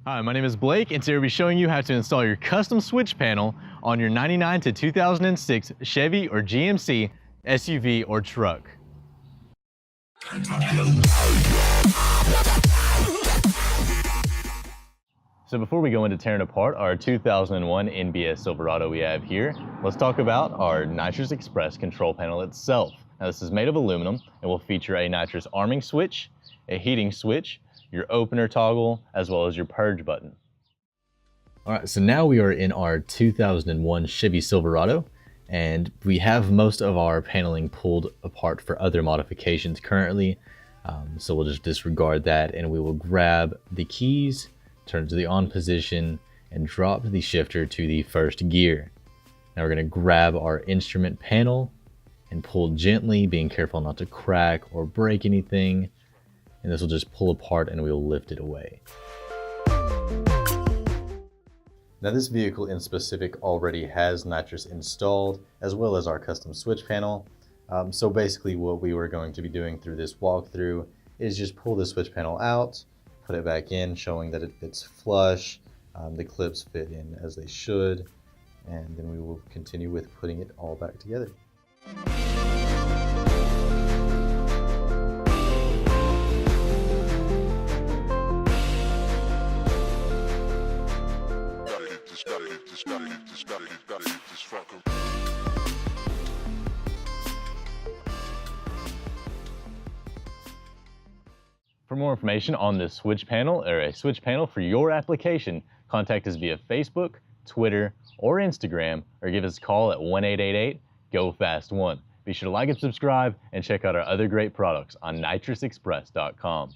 Hi, my name is Blake, and today we'll be showing you how to install your custom switch panel on your 99 to 2006 Chevy or GMC SUV or truck. So before we go into tearing apart our 2001 NBS Silverado we have here, let's talk about our Nitrous Express control panel itself. Now this is made of aluminum and will feature a nitrous arming switch, a heating switch, your opener toggle, as well as your purge button. Alright, so now we are in our 2001 Chevy Silverado, and we have most of our paneling pulled apart for other modifications currently. So we'll just disregard that, and we will grab the keys, turn to the on position, and drop the shifter to the first gear. Now we're going to grab our instrument panel and pull gently, being careful not to crack or break anything. And this will just pull apart and we'll lift it away. Now this vehicle in specific already has nitrous installed, as well as our custom switch panel. So basically what we were going to be doing through this walkthrough is just pull the switch panel out, put it back in, showing that it fits flush, the clips fit in as they should, and then we will continue with putting it all back together. For more information on this switch panel or a switch panel for your application, contact us via Facebook, Twitter, or Instagram, or give us a call at 1-888-GO-FAST-1. Be sure to like and subscribe and check out our other great products on nitrousexpress.com.